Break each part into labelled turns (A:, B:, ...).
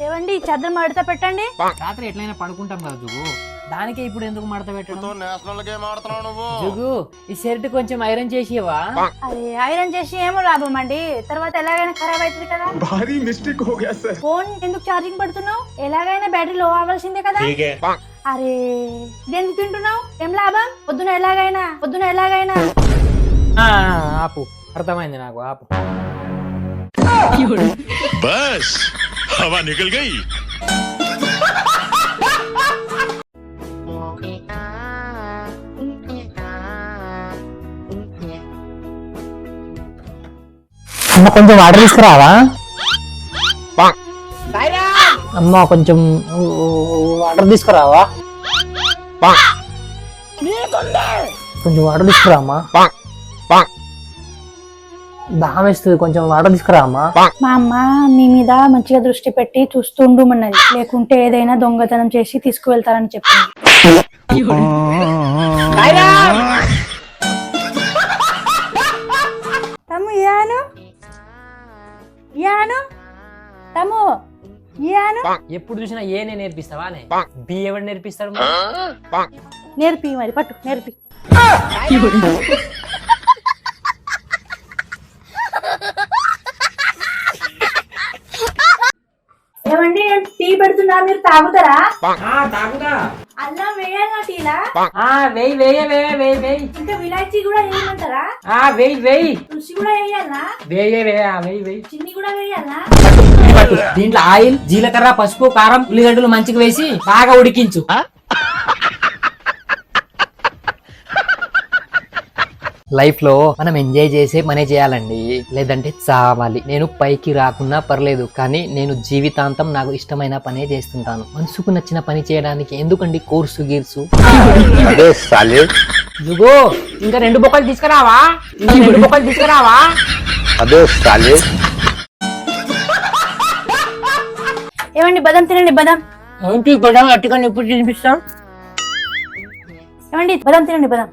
A: ఏవండి చద్దరు మడత పెట్టండి.
B: రాత్రి ఎట్లయినా పడుకుంటాం కదా జుగు, దానికే ఇప్పుడు ఎందుకు మడత పెట్టడం? జుగు ఈ షర్ట్ కొంచెం ఐరన్ చేసివా?
A: అరే ఐరన్ చేసి ఏమో లాభం అండి, తర్వాత ఎలాగైనా ఖరాబ్ అవుతుంది కదా.
C: భారీ మిస్టేక్ హో గయా సర్.
A: ఫోన్ ఎందుకు ఛార్జింగ్ పెడుతున్నావు? ఎలాగైనా బ్యాటరీ లో అవ్వాల్సిందే కదా. అరే దేనికి తింటున్నావు? ఏం లాభం? పొద్దున ఎలాగైనా
B: ఆపు, అర్థమైంది నాకు, ఆపు.
D: बस हवा निकल गई।
B: అమ్మ కొంచెం వాటర్ తీసుకురావా? అమ్మ కొంచెం వాటర్ తీసుకురావా? కొంచెం వాటర్ తీసుకురా అమ్మా, దాహం వేస్తుంది, కొంచెం వాటర్ తీసుకురా అమ్మా.
A: మా అమ్మ మీ మీద మంచిగా దృష్టి పెట్టి చూస్తుండమన్నది, లేకుంటే ఏదైనా దొంగతనం చేసి తీసుకువెళ్తారని చెప్పింది. తమ్ము యాను యాను తమ్ము యాను
B: ఎప్పుడు చూసినా ఏనే నేర్పిస్తావా? బి ఎవరు నేర్పిస్తారు?
A: నేర్పి మరి, పట్టు నేర్పి. ఏమండి టీ పెడుతున్నా, మీరు తాగుతారా?
B: తాగుదా?
A: అల్లం వేయాలా టీలా?
B: వేయి
A: ఇంకా విలాయచీ కూడా వేయమంటారా?
B: వేయి
A: తులసి కూడా వేయాలా?
B: వేయి
A: చిన్ని కూడా వేయాలా?
B: దీంట్లో ఆయిల్, జీలకర్ర, పసుపు, కారం, ఉల్లిగడ్డలు మంచిగా వేసి బాగా ఉడికించు. లైఫ్ లో మనం ఎంజాయ్ చేసే పనే చేయాలండి, లేదంటే చావాలి. నేను పైకి రాకున్నా పర్లేదు, కానీ నేను జీవితాంతం నాకు ఇష్టమైన పనే చేస్తుంటాను. మనసుకు నచ్చిన పని చేయడానికి ఎందుకండి కోర్సు గీర్సు? జుగో ఇంకా 2 బొక్కలు తీసుకురావా?
A: ఏమండి బదం తినండి, బదం.
B: ఏంటి బదం అట్టుకొని ఎప్పుడు తినిపిస్తాం?
A: ఏమండి బదం తినండి, బదం.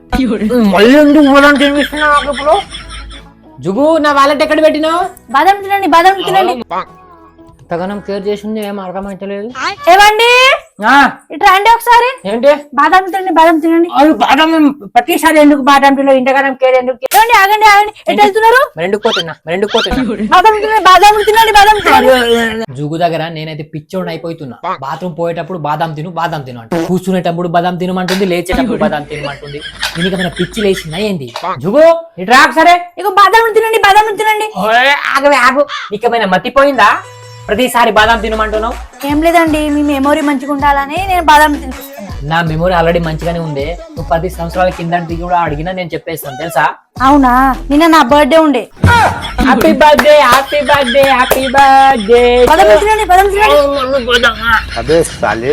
B: మళ్ళీ ఎందుకు బదం తినిపిస్తున్నావు ఇప్పుడు? జుగు నా వాలెట్ ఎక్కడ పెట్టినావు?
A: బాదం తినండి.
B: అంతగానం కేర్ చేసింది ఏం అర్థమైతలేదు.
A: ఏమండి ఇట్లా రండి ఒకసారి.
B: ఏంటి
A: బాదం తినండి.
B: బాదం ప్రతిసారి ఎందుకు బాదం పిల్లలు ఇంతగానం కేర్ ఎందుకు?
A: ఏమండి ఆగండి ఎట్లా వెళ్తున్నారు?
B: రెండుకు పోతున్నా.
A: బాదం తినండి.
B: జుగు దగ్గర నేనైతే పిచ్చోడు అయిపోతున్నా. బాత్రూమ్ పోయేటప్పుడు బాదం తిను అంటే, కూర్చునేటప్పుడు బాదం తినమంటుంది, లేచేటప్పుడు బాదం తినమంటుంది. దీనికి ఏమైనా పిచ్చి లేచిందా ఏంది? జుగు ఇట్రా ఒకసారి.
A: ఇక బాదం తినండి.
B: ఆగు, నీకేమైనా మతిపోయిందా? ప్రతిసారి బాదం తినమంటున్నావు.
A: ఏం లేదండి, మీ మెమొరీ మంచిగా ఉండాలని నేను బాదం తినిపిస్తున్నా.
B: నా మెమొరీ ఆల్రెడీ మంచిగానే ఉంది. నువ్వు 10 సంవత్సరాల కిందటి కూడా అడిగినా నేను చెప్పేస్తాను తెలుసా?
A: అవునా? నిన్న నా బర్త్డే ఉండే.
B: Happy birthday.
A: బాదం తినండి.
D: अबे साले